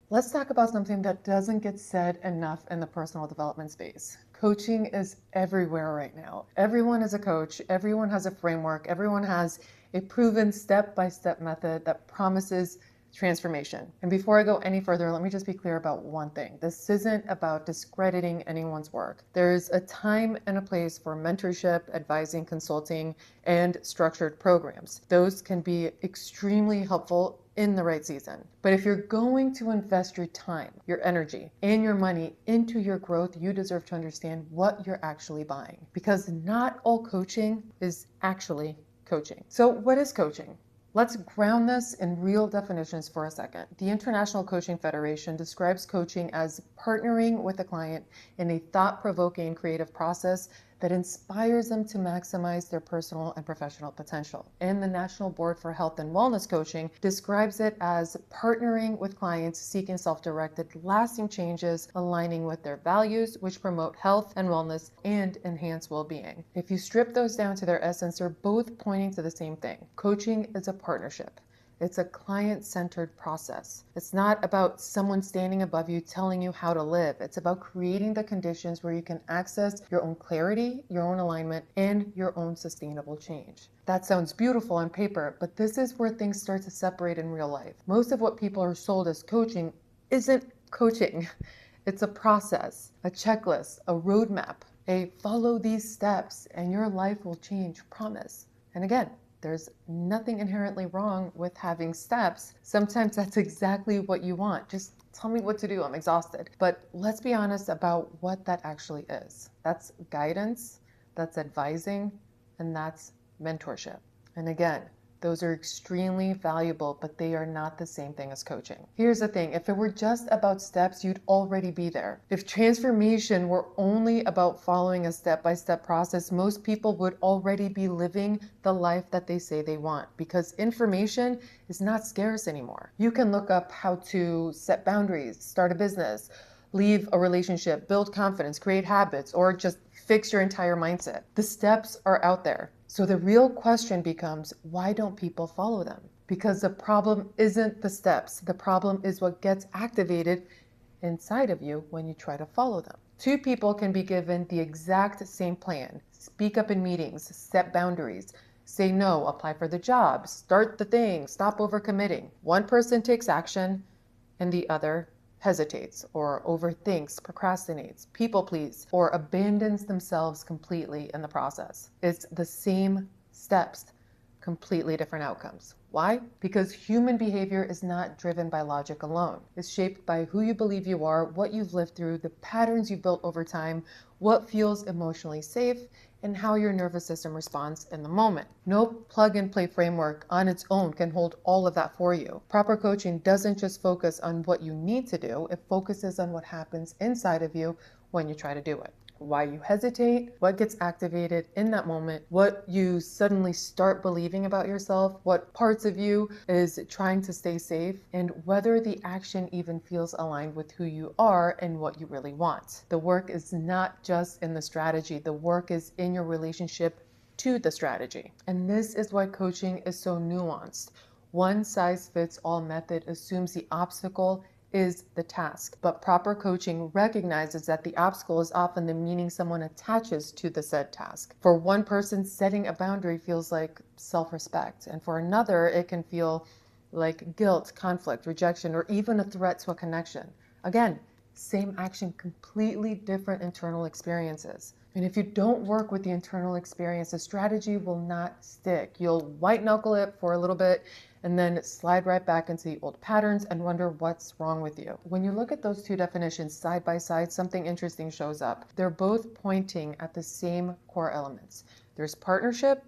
Let's talk about something that doesn't get said enough in the personal development space. Coaching is everywhere right now. Everyone is a coach, everyone has a framework, everyone has a proven step-by-step method that promises transformation. And before I go any further, let me just be clear about one thing. This isn't about discrediting anyone's work. There's a time and a place for mentorship, advising, consulting, and structured programs. Those can be extremely helpful in the right season. But if you're going to invest your time, your energy, and your money into your growth, you deserve to understand what you're actually buying. Because not all coaching is actually coaching. So what is coaching? Let's ground this in real definitions for a second. The International Coaching Federation describes coaching as partnering with a client in a thought-provoking creative process that inspires them to maximize their personal and professional potential. And the National Board for Health and Wellness Coaching describes it as partnering with clients seeking self-directed, lasting changes aligning with their values, which promote health and wellness and enhance well-being. If you strip those down to their essence, they're both pointing to the same thing. Coaching is a partnership. It's a client-centered process. It's not about someone standing above you telling you how to live. It's about creating the conditions where you can access your own clarity, your own alignment, and your own sustainable change. That sounds beautiful on paper, but this is where things start to separate in real life. Most of what people are sold as coaching isn't coaching. It's a process, a checklist, a roadmap, a follow these steps and your life will change, promise. And again, there's nothing inherently wrong with having steps. Sometimes that's exactly what you want. Just tell me what to do. I'm exhausted. But let's be honest about what that actually is. That's guidance, that's advising, and that's mentorship. And again, those are extremely valuable, but they are not the same thing as coaching. Here's the thing, if it were just about steps, you'd already be there. If transformation were only about following a step-by-step process, most people would already be living the life that they say they want, because information is not scarce anymore. You can look up how to set boundaries, start a business, leave a relationship, build confidence, create habits, or just fix your entire mindset. The steps are out there. So the real question becomes, why don't people follow them? Because the problem isn't the steps. The problem is what gets activated inside of you when you try to follow them. Two people can be given the exact same plan. Speak up in meetings, set boundaries, say no, apply for the job, start the thing, stop overcommitting. One person takes action and the other hesitates or overthinks, procrastinates, people please, or abandons themselves completely in the process. It's the same steps, completely different outcomes. Why? Because human behavior is not driven by logic alone. It's shaped by who you believe you are, what you've lived through, the patterns you've built over time, what feels emotionally safe, and how your nervous system responds in the moment. No plug-and-play framework on its own can hold all of that for you. Proper coaching doesn't just focus on what you need to do, it focuses on what happens inside of you when you try to do it. Why you hesitate, what gets activated in that moment, what you suddenly start believing about yourself, what parts of you is trying to stay safe, and whether the action even feels aligned with who you are and what you really want. The work is not just in the strategy, the work is in your relationship to the strategy. And this is why coaching is so nuanced. One size fits all method assumes the obstacle is the task, but proper coaching recognizes that the obstacle is often the meaning someone attaches to the said task. For one person, setting a boundary feels like self-respect, and for another, it can feel like guilt, conflict, rejection, or even a threat to a connection. Again, same action, completely different internal experiences. And if you don't work with the internal experience, the strategy will not stick. You'll white knuckle it for a little bit and then slide right back into the old patterns and wonder what's wrong with you. When you look at those two definitions side by side, something interesting shows up. They're both pointing at the same core elements. There's partnership,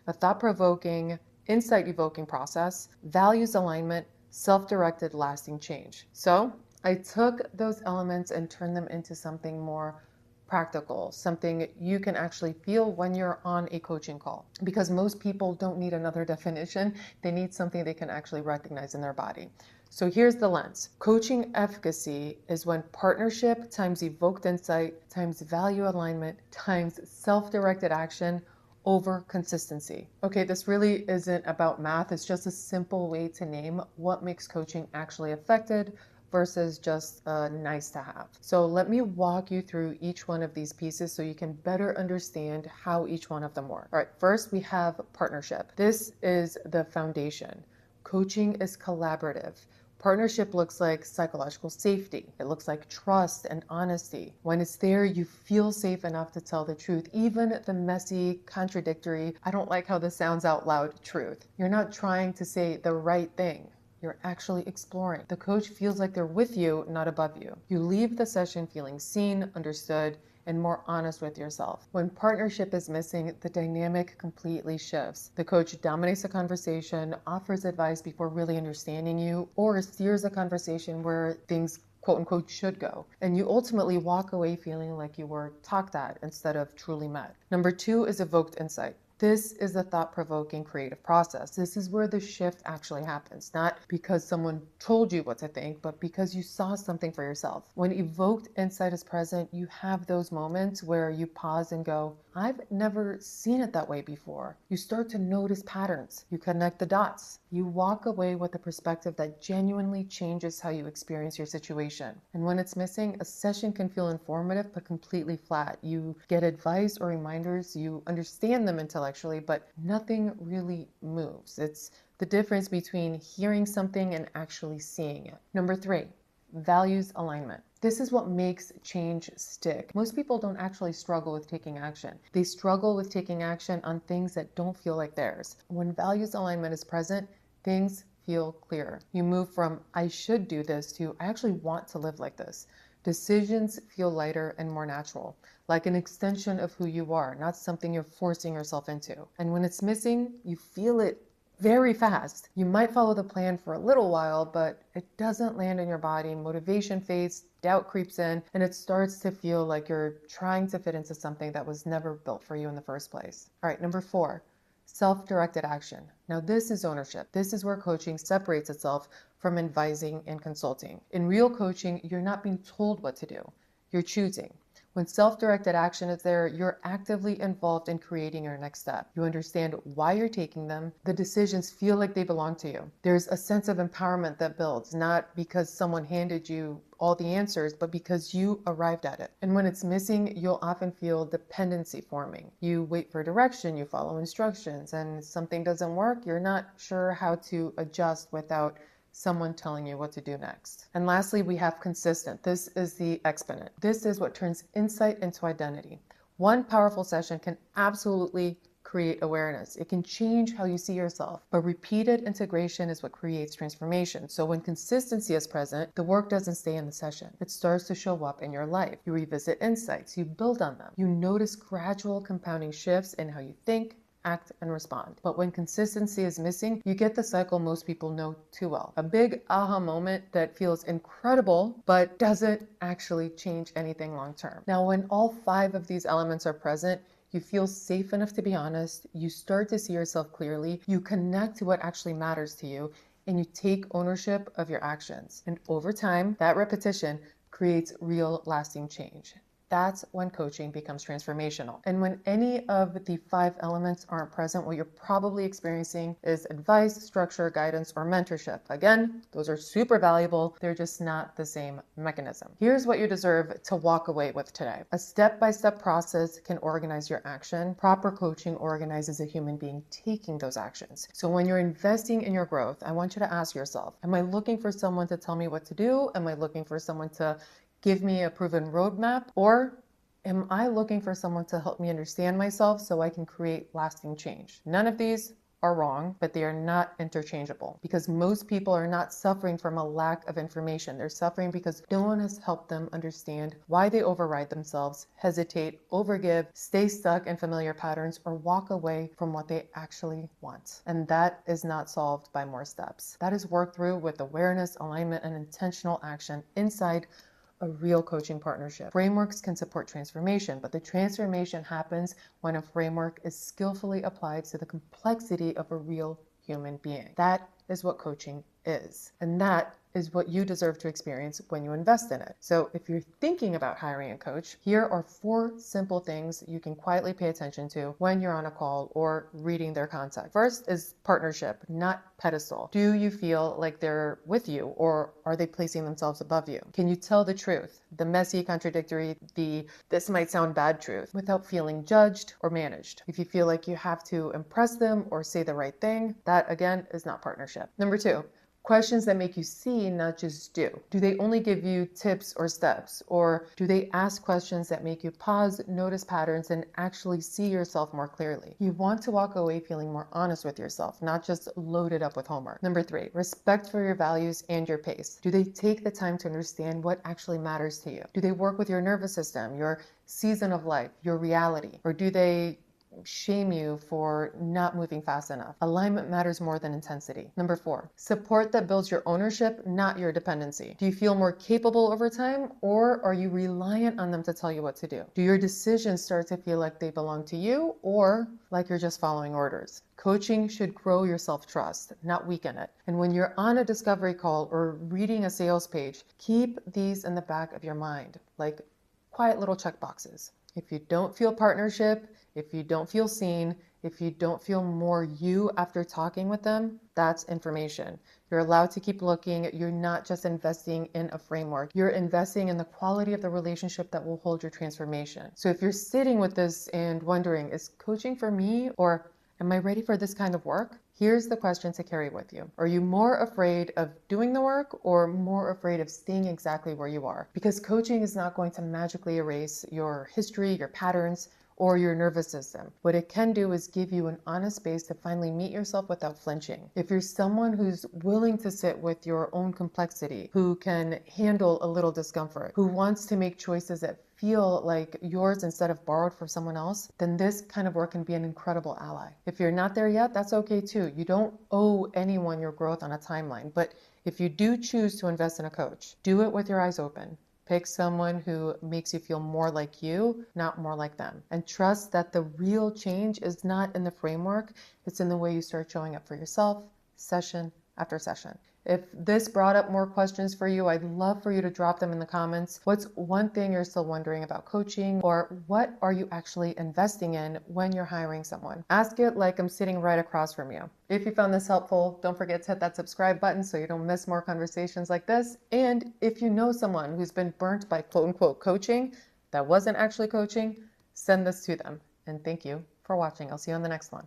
a thought-provoking, insight-evoking process, values alignment, self-directed lasting change. So I took those elements and turned them into something more practical, something you can actually feel when you're on a coaching call. Because most people don't need another definition, they need something they can actually recognize in their body. So here's the lens. Coaching efficacy is when partnership times evoked insight times value alignment times self-directed action over consistency. Okay, this really isn't about math. It's just a simple way to name what makes coaching actually effective versus just nice to have. So let me walk you through each one of these pieces so you can better understand how each one of them work. All right, first we have partnership. This is the foundation. Coaching is collaborative. Partnership looks like psychological safety. It looks like trust and honesty. When it's there, you feel safe enough to tell the truth, even the messy, contradictory, I don't like how this sounds out loud truth. You're not trying to say the right thing. You're actually exploring. The coach feels like they're with you, not above you. You leave the session feeling seen, understood, and more honest with yourself. When partnership is missing, the dynamic completely shifts. The coach dominates the conversation, offers advice before really understanding you, or steers the conversation where things quote unquote should go. And you ultimately walk away feeling like you were talked at instead of truly met. Number 2 is evoked insight. This is the thought-provoking creative process. This is where the shift actually happens, not because someone told you what to think, but because you saw something for yourself. When evoked insight is present, you have those moments where you pause and go, I've never seen it that way before. You start to notice patterns. You connect the dots. You walk away with a perspective that genuinely changes how you experience your situation. And when it's missing, a session can feel informative but completely flat. You get advice or reminders, you understand them intellectually, but nothing really moves. It's the difference between hearing something and actually seeing it. Number 3, values alignment. This is what makes change stick. Most people don't actually struggle with taking action. They struggle with taking action on things that don't feel like theirs. When values alignment is present, things feel clearer. You move from I should do this to I actually want to live like this. Decisions feel lighter and more natural, like an extension of who you are, not something you're forcing yourself into. And when it's missing, you feel it very fast. You might follow the plan for a little while, but it doesn't land in your body. Motivation fades, doubt creeps in, and it starts to feel like you're trying to fit into something that was never built for you in the first place. All right, number 4, self-directed action. Now this is ownership. This is where coaching separates itself from advising and consulting. In real coaching, you're not being told what to do. You're choosing. When self-directed action is there, you're actively involved in creating your next step. You understand why you're taking them. The decisions feel like they belong to you. There's a sense of empowerment that builds, not because someone handed you all the answers, but because you arrived at it. And when it's missing, you'll often feel dependency forming. You wait for direction, you follow instructions, and something doesn't work, you're not sure how to adjust without someone telling you what to do next. And lastly, we have consistent. This is the exponent. This is what turns insight into identity. One powerful session can absolutely create awareness. It can change how you see yourself, but repeated integration is what creates transformation. So when consistency is present, the work doesn't stay in the session. It starts to show up in your life. You revisit insights, you build on them. You notice gradual compounding shifts in how you think, act, and respond. But when consistency is missing, you get the cycle most people know too well. A big aha moment that feels incredible, but doesn't actually change anything long term. Now, when all 5 of these elements are present, you feel safe enough to be honest, you start to see yourself clearly, you connect to what actually matters to you, and you take ownership of your actions. And over time, that repetition creates real lasting change. That's when coaching becomes transformational. And when any of the 5 elements aren't present, what you're probably experiencing is advice, structure, guidance, or mentorship. Again, those are super valuable. They're just not the same mechanism. Here's what you deserve to walk away with today. A step-by-step process can organize your action. Proper coaching organizes a human being taking those actions. So when you're investing in your growth, I want you to ask yourself, am I looking for someone to tell me what to do? Am I looking for someone to give me a proven roadmap? Or am I looking for someone to help me understand myself so I can create lasting change? None of these are wrong, but they are not interchangeable because most people are not suffering from a lack of information. They're suffering because no one has helped them understand why they override themselves, hesitate, overgive, stay stuck in familiar patterns, or walk away from what they actually want. And that is not solved by more steps. That is worked through with awareness, alignment, and intentional action inside a real coaching partnership. Frameworks can support transformation, but the transformation happens when a framework is skillfully applied to the complexity of a real human being. That is what coaching is. And that is what you deserve to experience when you invest in it. So if you're thinking about hiring a coach, here are 4 simple things you can quietly pay attention to when you're on a call or reading their content. First is partnership, not pedestal. Do you feel like they're with you, or are they placing themselves above you? Can you tell the truth, the messy, contradictory, the this might sound bad truth, without feeling judged or managed? If you feel like you have to impress them or say the right thing, that again is not partnership. Number 2, questions that make you see, not just do. Do they only give you tips or steps? Or do they ask questions that make you pause, notice patterns, and actually see yourself more clearly? You want to walk away feeling more honest with yourself, not just loaded up with homework. Number 3, respect for your values and your pace. Do they take the time to understand what actually matters to you? Do they work with your nervous system, your season of life, your reality? Or do they shame you for not moving fast enough? Alignment matters more than intensity. Number 4, support that builds your ownership, not your dependency. Do you feel more capable over time, or are you reliant on them to tell you what to do? Do your decisions start to feel like they belong to you, or like you're just following orders? Coaching should grow your self-trust, not weaken it. And when you're on a discovery call or reading a sales page, keep these in the back of your mind, like quiet little check boxes. If you don't feel partnership, if you don't feel seen, if you don't feel more you after talking with them, that's information. You're allowed to keep looking. You're not just investing in a framework. You're investing in the quality of the relationship that will hold your transformation. So if you're sitting with this and wondering, is coaching for me, or am I ready for this kind of work? Here's the question to carry with you. Are you more afraid of doing the work, or more afraid of staying exactly where you are? Because coaching is not going to magically erase your history, your patterns, or your nervous system. What it can do is give you an honest space to finally meet yourself without flinching. If you're someone who's willing to sit with your own complexity, who can handle a little discomfort, who wants to make choices that feel like yours instead of borrowed from someone else, then this kind of work can be an incredible ally. If you're not there yet, that's okay too. You don't owe anyone your growth on a timeline, but if you do choose to invest in a coach, do it with your eyes open. Pick someone who makes you feel more like you, not more like them. And trust that the real change is not in the framework, it's in the way you start showing up for yourself, session after session. If this brought up more questions for you, I'd love for you to drop them in the comments. What's one thing you're still wondering about coaching, or what are you actually investing in when you're hiring someone? Ask it like I'm sitting right across from you. If you found this helpful, don't forget to hit that subscribe button so you don't miss more conversations like this. And if you know someone who's been burnt by quote unquote coaching that wasn't actually coaching, send this to them. And thank you for watching. I'll see you on the next one.